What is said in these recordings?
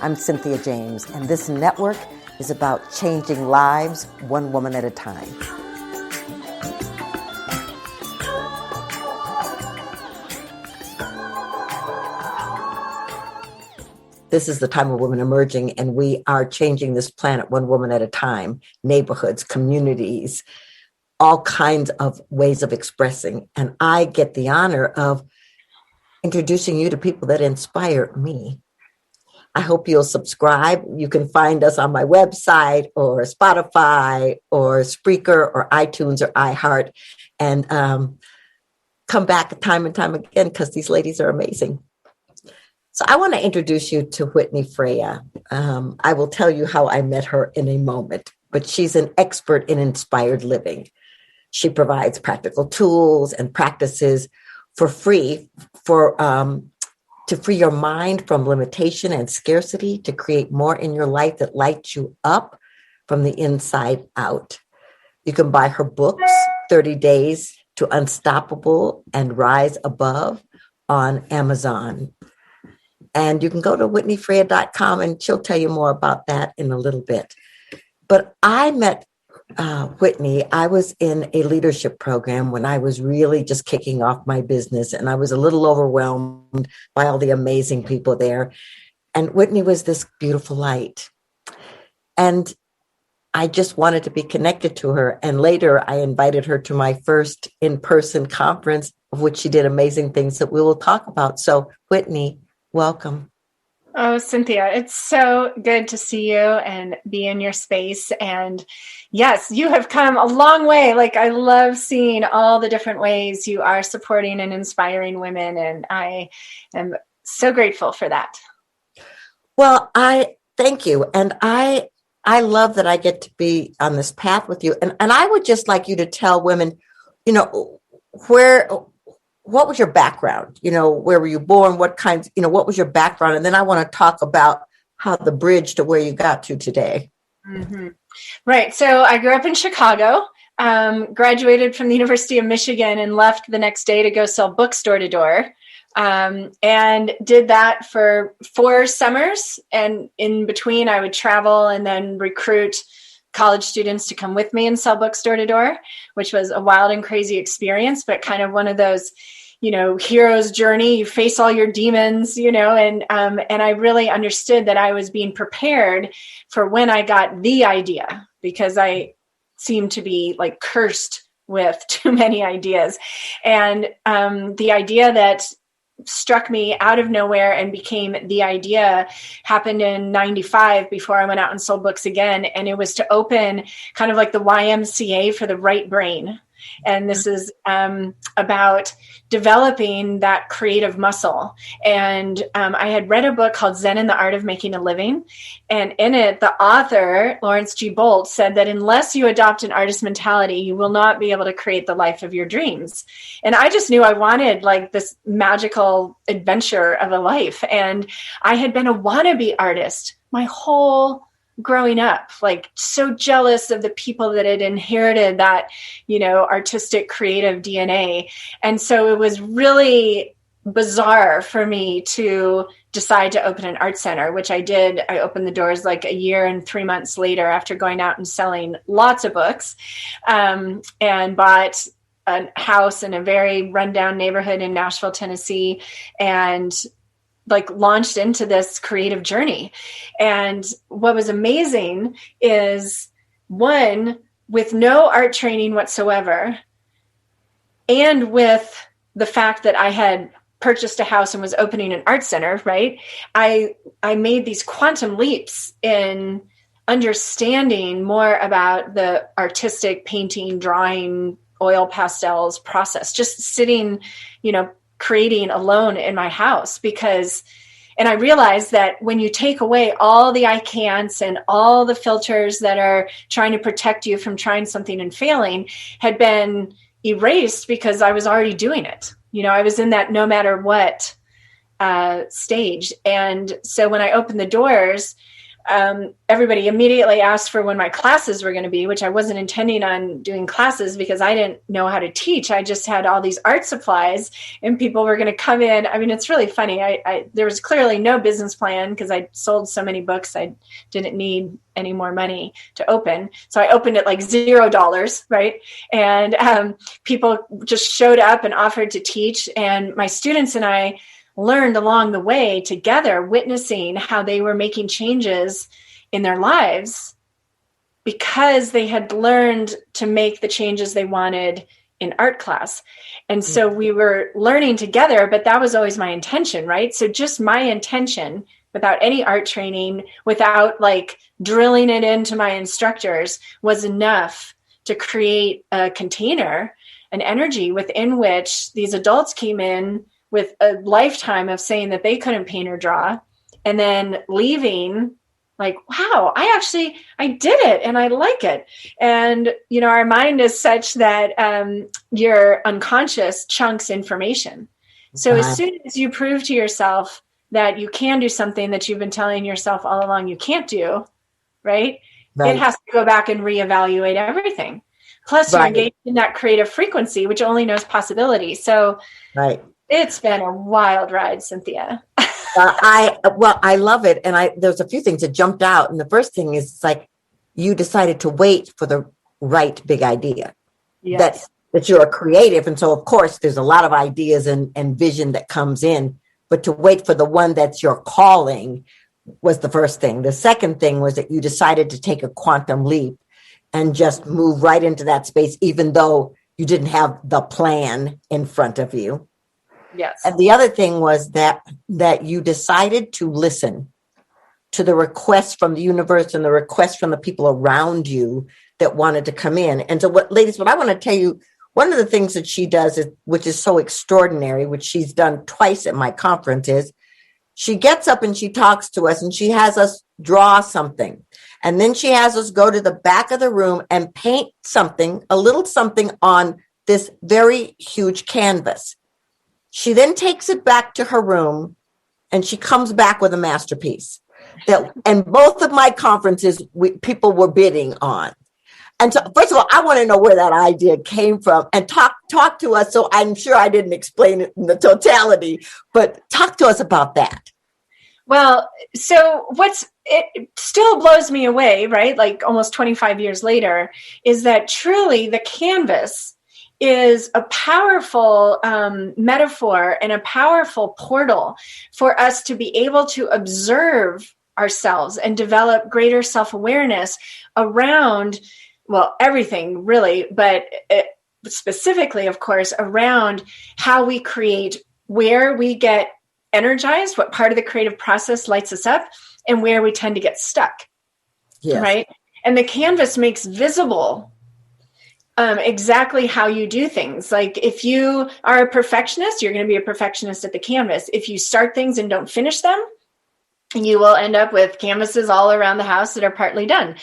I'm Cynthia James, and this network is about changing lives one woman at a time. This is the time of women emerging, and we are changing this planet one woman at a time. Neighborhoods, communities, all kinds of ways of expressing. And I get the honor of introducing you to people that inspire me. I hope you'll subscribe. You can find us on my website or Spotify or Spreaker or iTunes or iHeart, and come back time and time again because these ladies are amazing. So I want to introduce you to Whitney Freya. I will tell you how I met her in a moment, but she's an expert in inspired living. She provides practical tools and practices for free to free your mind from limitation and scarcity, to create more in your life that lights you up from the inside out. You can buy her books, 30 Days to Unstoppable and Rise Above, on Amazon. And you can go to whitneyfreya.com and she'll tell you more about that in a little bit. But I met Whitney. I was in a leadership program when I was really just kicking off my business, and I was a little overwhelmed by all the amazing people there. And Whitney was this beautiful light. And I just wanted to be connected to her. And later I invited her to my first in-person conference, of which she did amazing things that we will talk about. So Whitney, welcome. Oh, Cynthia, it's so good to see you and be in your space. And yes, you have come a long way. Like, I love seeing all the different ways you are supporting and inspiring women. And I am so grateful for that. Well, I thank you. And I love that I get to be on this path with you. And I would just like you to tell women, what was your background? Where were you born? What was your background? And then I want to talk about how the bridge to where you got to today. Mm-hmm. Right. So I grew up in Chicago, graduated from the University of Michigan, and left the next day to go sell books door to door. And did that for 4 summers. And in between, I would travel and then recruit college students to come with me and sell books door to door, which was a wild and crazy experience, but kind of one of those, hero's journey. You face all your demons, and I really understood that I was being prepared for when I got the idea, because I seemed to be like cursed with too many ideas. And the idea that struck me out of nowhere and became the idea happened in 95, before I went out and sold books again. And it was to open kind of like the YMCA for the right brain. And this is about developing that creative muscle. And I had read a book called Zen and the Art of Making a Living. And in it, the author, Lawrence G. Bolt, said that unless you adopt an artist mentality, you will not be able to create the life of your dreams. And I just knew I wanted like this magical adventure of a life. And I had been a wannabe artist my whole growing up, like so jealous of the people that had inherited that, artistic, creative DNA. And so it was really bizarre for me to decide to open an art center, which I did. I opened the doors like a year and 3 months later after going out and selling lots of books, and bought a house in a very rundown neighborhood in Nashville, Tennessee, and launched into this creative journey. And what was amazing is, one, with no art training whatsoever, and with the fact that I had purchased a house and was opening an art center, right? I made these quantum leaps in understanding more about the artistic painting, drawing, oil pastels process, just sitting, creating alone in my house, and I realized that when you take away all the I can'ts and all the filters that are trying to protect you from trying something and failing had been erased, because I was already doing it. I was in that no matter what stage. And so when I opened the doors, everybody immediately asked for when my classes were going to be, which I wasn't intending on doing classes because I didn't know how to teach. I just had all these art supplies and people were going to come in. I mean, it's really funny. There was clearly no business plan because I sold so many books. I didn't need any more money to open. So I opened it like $0, right? And people just showed up and offered to teach. And my students and I learned along the way together, witnessing how they were making changes in their lives because they had learned to make the changes they wanted in art class. And so we were learning together, but that was always my intention, right? So just my intention, without any art training, without like drilling it into my instructors, was enough to create a container, an energy within which these adults came in with a lifetime of saying that they couldn't paint or draw, and then leaving like, wow, I did it and I like it. And, our mind is such that your unconscious chunks information. So as soon as you prove to yourself that you can do something that you've been telling yourself all along you can't do, right? It has to go back and reevaluate everything. Plus you're engaged in that creative frequency, which only knows possibility. So it's been a wild ride, Cynthia. I love it. And there's a few things that jumped out. And the first thing is it's like you decided to wait for the right big idea. Yes. That you're a creative. And so, of course, there's a lot of ideas and vision that comes in. But to wait for the one that's your calling was the first thing. The second thing was that you decided to take a quantum leap and just move right into that space, even though you didn't have the plan in front of you. Yes. And the other thing was that you decided to listen to the requests from the universe and the requests from the people around you that wanted to come in. And so what I want to tell you, one of the things that she does, which is so extraordinary, which she's done twice at my conference, is she gets up and she talks to us and she has us draw something. And then she has us go to the back of the room and paint something, a little something on this very huge canvas. She then takes it back to her room and she comes back with a masterpiece and both of my conferences, people were bidding on. And so, first of all, I want to know where that idea came from and talk to us. So I'm sure I didn't explain it in the totality, but talk to us about that. Well, so it still blows me away, right? Like almost 25 years later, is that truly the canvas is a powerful metaphor and a powerful portal for us to be able to observe ourselves and develop greater self-awareness around, well, everything really, but specifically, of course, around how we create, where we get energized, what part of the creative process lights us up, and where we tend to get stuck, right? And the canvas makes visible exactly how you do things. Like if you are a perfectionist, you're going to be a perfectionist at the canvas. If you start things and don't finish them, you will end up with canvases all around the house that are partly done.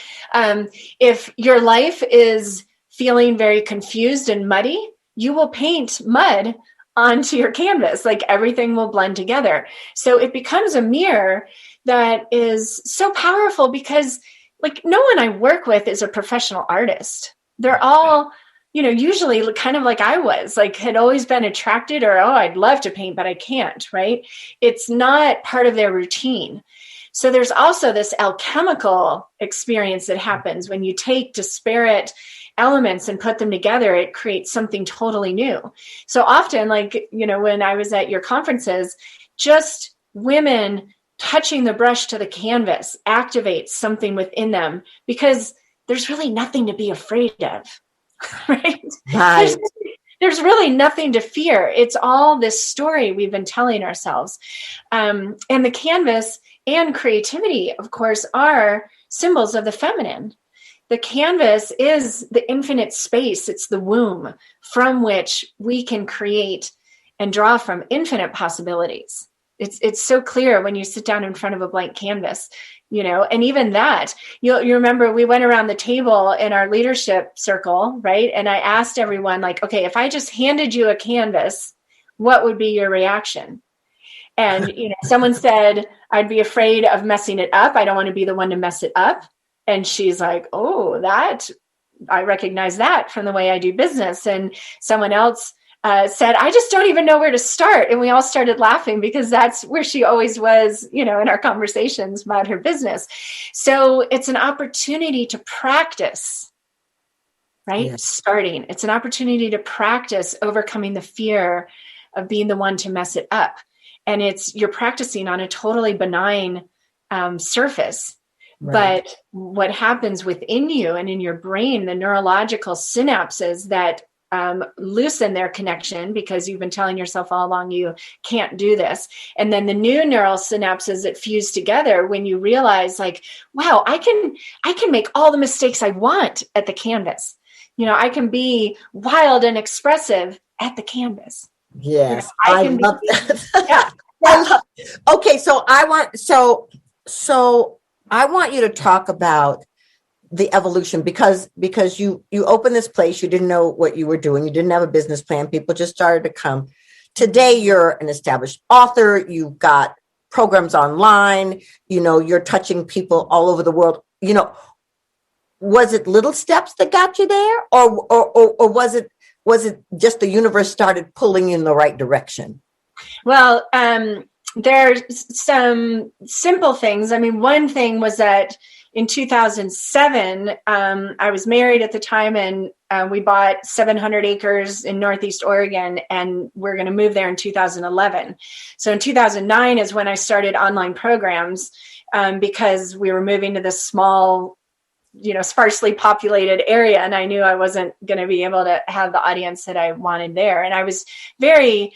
If your life is feeling very confused and muddy, you will paint mud onto your canvas. Like everything will blend together. So it becomes a mirror that is so powerful because like no one I work with is a professional artist. They're all, usually kind of like I was, like had always been attracted or, I'd love to paint, but I can't, right? It's not part of their routine. So there's also this alchemical experience that happens when you take disparate elements and put them together, it creates something totally new. So often, like, when I was at your conferences, just women touching the brush to the canvas activates something within them because there's really nothing to be afraid of, right? There's really nothing to fear. It's all this story we've been telling ourselves. And the canvas and creativity, of course, are symbols of the feminine. The canvas is the infinite space. It's the womb from which we can create and draw from infinite possibilities. It's so clear when you sit down in front of a blank canvas, and even that, you remember we went around the table in our leadership circle, right? And I asked everyone like, okay, if I just handed you a canvas, what would be your reaction? And, someone said, I'd be afraid of messing it up. I don't want to be the one to mess it up. And she's like, oh, I recognize that from the way I do business. And someone else said, I just don't even know where to start. And we all started laughing because that's where she always was, in our conversations about her business. So it's an opportunity to practice, right? Yes. Starting. It's an opportunity to practice overcoming the fear of being the one to mess it up. And you're practicing on a totally benign surface. Right. But what happens within you and in your brain, the neurological synapses that loosen their connection because you've been telling yourself all along you can't do this. And then the new neural synapses that fuse together when you realize like, wow, I can make all the mistakes I want at the canvas. I can be wild and expressive at the canvas. Yes, I love that. Yeah. Okay, so I want you to talk about the evolution because you opened this place, you didn't know what you were doing, you didn't have a business plan, people just started to come. Today you're an established author, you've got programs online, you're touching people all over the world. Was it little steps that got you there, or was it just the universe started pulling you in the right direction? Well, there's some simple things. I mean, one thing was that in 2007, I was married at the time, and we bought 700 acres in Northeast Oregon, and we're going to move there in 2011. So in 2009 is when I started online programs because we were moving to this small, sparsely populated area, and I knew I wasn't going to be able to have the audience that I wanted there. And I was very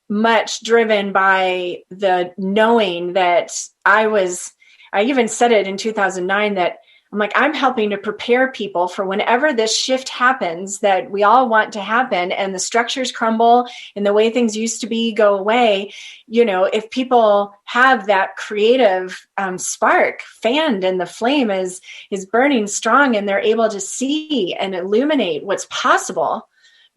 much driven by the knowing that I even said it in 2009 that I'm like, I'm helping to prepare people for whenever this shift happens that we all want to happen and the structures crumble and the way things used to be go away. If people have that creative spark fanned and the flame is burning strong and they're able to see and illuminate what's possible,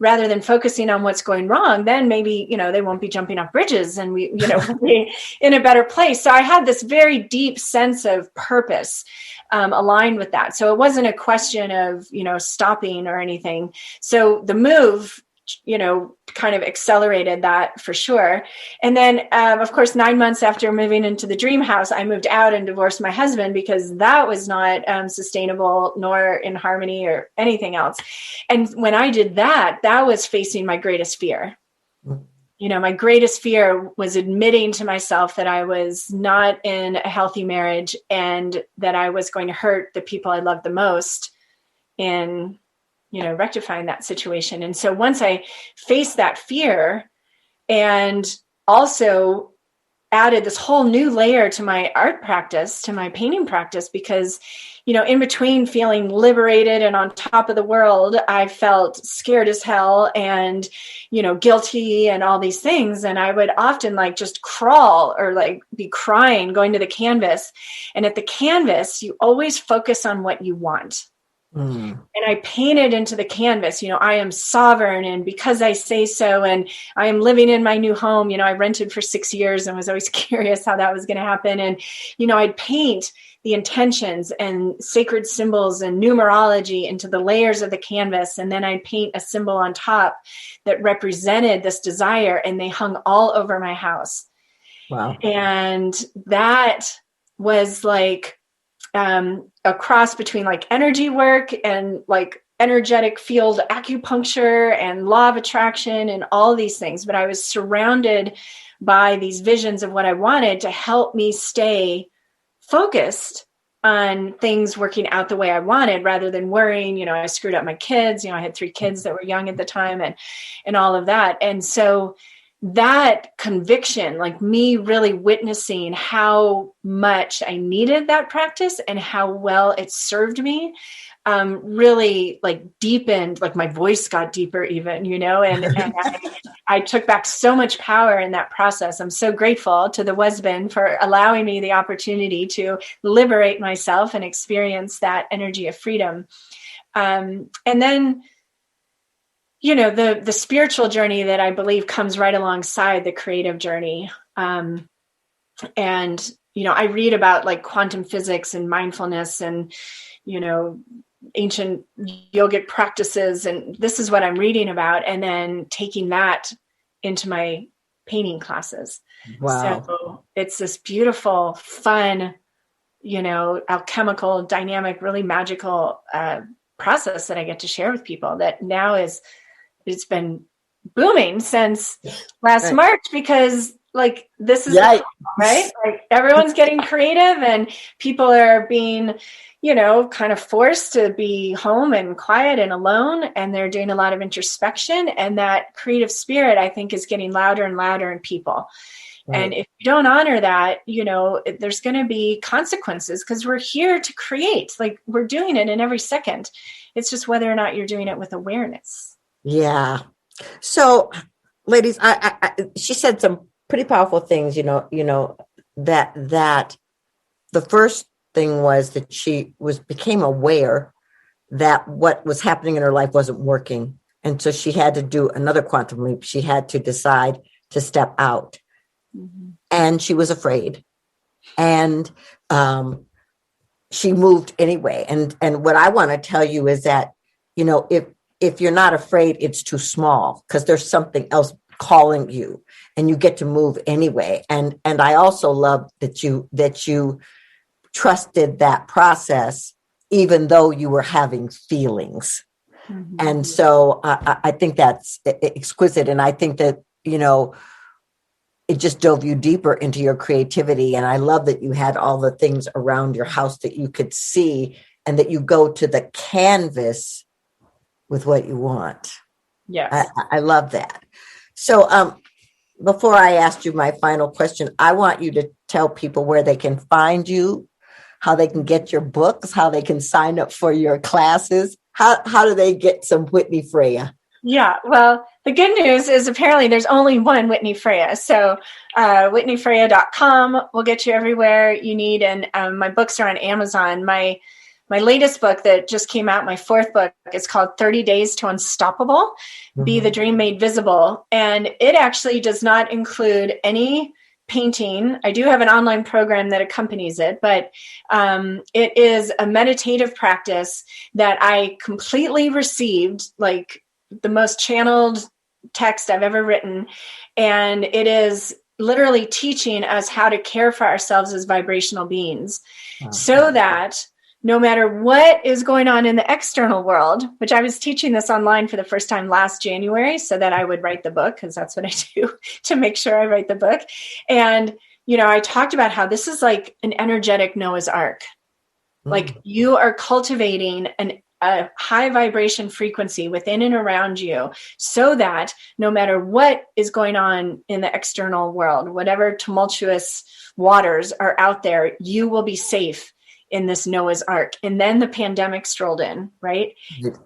rather than focusing on what's going wrong, then maybe, they won't be jumping off bridges and we'll be in a better place. So I had this very deep sense of purpose aligned with that. So it wasn't a question of, stopping or anything. So the move, kind of accelerated that for sure. And then, of course, 9 months after moving into the dream house, I moved out and divorced my husband because that was not sustainable nor in harmony or anything else. And when I did that, that was facing my greatest fear. My greatest fear was admitting to myself that I was not in a healthy marriage and that I was going to hurt the people I loved the most in rectifying that situation. And so once I faced that fear and also added this whole new layer to my art practice, to my painting practice, because, in between feeling liberated and on top of the world, I felt scared as hell and, guilty and all these things. And I would often just crawl or be crying going to the canvas. And at the canvas, you always focus on what you want. And I painted into the canvas, I am sovereign and because I say so, and I am living in my new home. I rented for 6 years and was always curious how that was going to happen. And, I'd paint the intentions and sacred symbols and numerology into the layers of the canvas. And then I'd paint a symbol on top that represented this desire, and they hung all over my house. Wow. And that was a cross between energy work and energetic field acupuncture and law of attraction and all these things. But I was surrounded by these visions of what I wanted to help me stay focused on things working out the way I wanted rather than worrying, I screwed up my kids, I had 3 kids that were young at the time and all of that. And so that conviction, me really witnessing how much I needed that practice and how well it served me, really deepened, my voice got deeper even, and I took back so much power in that process. I'm so grateful to the husband for allowing me the opportunity to liberate myself and experience that energy of freedom. And then the spiritual journey that I believe comes right alongside the creative journey. And, I read about like quantum physics and mindfulness and, ancient yogic practices. And this is what I'm reading about. And then taking that into my painting classes. Wow. So it's this beautiful, fun, alchemical, dynamic, really magical process that I get to share with people that now it's been booming since last March, because like this is the time, right? Like everyone's getting creative and people are being, kind of forced to be home and quiet and alone, and they're doing a lot of introspection, and that creative spirit, I think, is getting louder and louder in people. Right. And if you don't honor that, there's going to be consequences, because we're here to create. Like we're doing it in every second. It's just whether or not you're doing it with awareness. Yeah. So, ladies, she said some pretty powerful things. That the first thing was that she became aware that what was happening in her life wasn't working, and so she had to do another quantum leap. She had to decide to step out. Mm-hmm. And she was afraid, and she moved anyway. And what I want to tell you is that, if you're not afraid, it's too small, because there's something else calling you, and you get to move anyway. And I also love that you trusted that process, even though you were having feelings. Mm-hmm. And so I think that's exquisite. And I think that, it just dove you deeper into your creativity. And I love that you had all the things around your house that you could see, and that you go to the canvas with what you want. Yes. I love that. So before I ask you my final question, I want you to tell people where they can find you, how they can get your books, how they can sign up for your classes. How do they get some Whitney Freya? Yeah, well, the good news is apparently there's only one Whitney Freya. So whitneyfreya.com will get you everywhere you need. And my books are on Amazon. My latest book that just came out, my fourth book, is called 30 Days to Unstoppable, mm-hmm. Be the Dream Made Visible. And it actually does not include any painting. I do have an online program that accompanies it, but it is a meditative practice that I completely received, like the most channeled text I've ever written. And it is literally teaching us how to care for ourselves as vibrational beings, so that no matter what is going on in the external world, which I was teaching this online for the first time last January so that I would write the book, because that's what I do to make sure I write the book. And, I talked about how this is like an energetic Noah's Ark. Like you are cultivating a high vibration frequency within and around you, so that no matter what is going on in the external world, whatever tumultuous waters are out there, you will be safe in this Noah's Ark. And then the pandemic strolled in, right?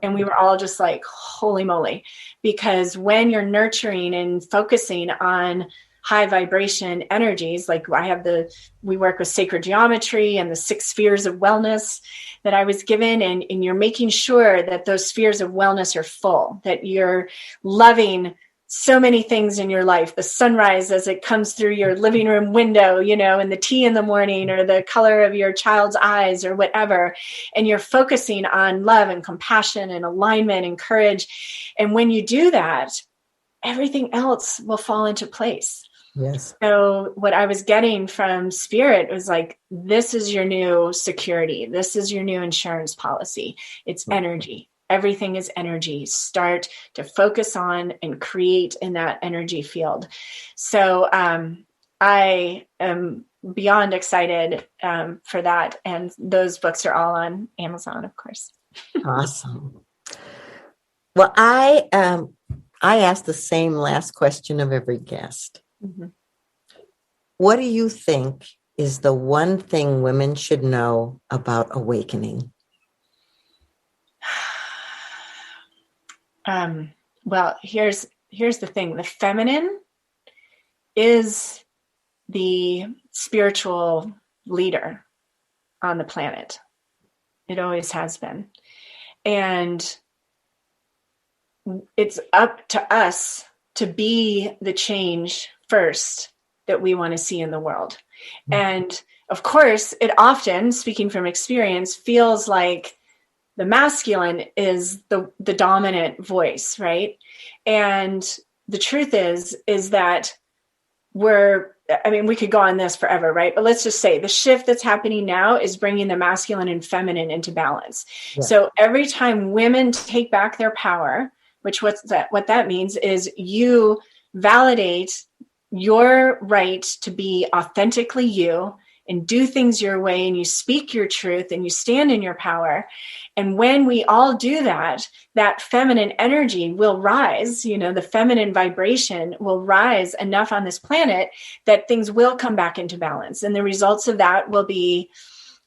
And we were all just like, holy moly. Because when you're nurturing and focusing on high vibration energies, like we work with sacred geometry and the 6 spheres of wellness that I was given, and you're making sure that those spheres of wellness are full, that you're loving so many things in your life, the sunrise as it comes through your living room window, and the tea in the morning, or the color of your child's eyes, or whatever. And you're focusing on love and compassion and alignment and courage. And when you do that, everything else will fall into place. Yes. So what I was getting from Spirit was like, this is your new security. This is your new insurance policy. It's energy. Everything is energy. Start to focus on and create in that energy field. So I am beyond excited for that. And those books are all on Amazon, of course. Awesome. Well, I asked the same last question of every guest. Mm-hmm. What do you think is the one thing women should know about awakening? Well, here's the thing. The feminine is the spiritual leader on the planet. It always has been. And it's up to us to be the change first that we want to see in the world. And of course, it often, speaking from experience, feels like the masculine is the dominant voice, right? And the truth is that we could go on this forever, right? But let's just say the shift that's happening now is bringing the masculine and feminine into balance. Yeah. So every time women take back their power, what that means is you validate your right to be authentically you and do things your way, and you speak your truth and you stand in your power. And when we all do that, that feminine energy will rise, the feminine vibration will rise enough on this planet that things will come back into balance. And the results of that will be,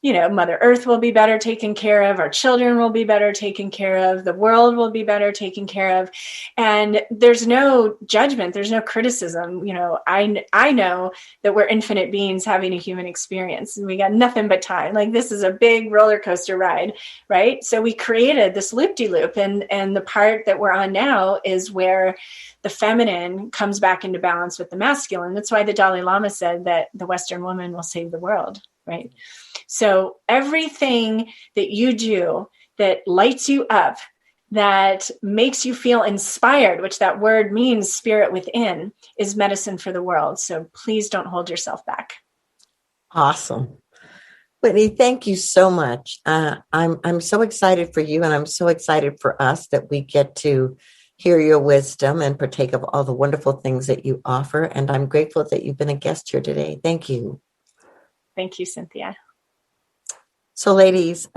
Mother Earth will be better taken care of. Our children will be better taken care of. The world will be better taken care of. And there's no judgment. There's no criticism. I know that we're infinite beings having a human experience, and we got nothing but time. Like, this is a big roller coaster ride, right? So we created this loop-de-loop, and the part that we're on now is where the feminine comes back into balance with the masculine. That's why the Dalai Lama said that the Western woman will save the world, right? So everything that you do that lights you up, that makes you feel inspired, which that word means spirit within, is medicine for the world. So please don't hold yourself back. Awesome. Whitney, thank you so much. I'm so excited for you, and I'm so excited for us that we get to hear your wisdom and partake of all the wonderful things that you offer. And I'm grateful that you've been a guest here today. Thank you. Thank you, Cynthia. So ladies,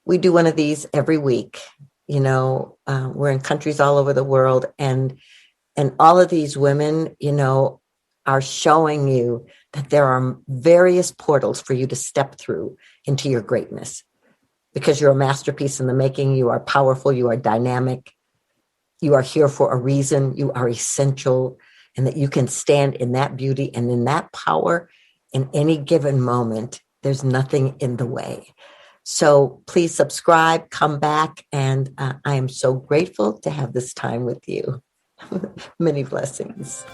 we do one of these every week. We're in countries all over the world, and all of these women, are showing you that there are various portals for you to step through into your greatness, because you're a masterpiece in the making. You are powerful. You are dynamic. You are here for a reason. You are essential, and that you can stand in that beauty and in that power in any given moment. There's nothing in the way. So please subscribe, come back, and I am so grateful to have this time with you. Many blessings.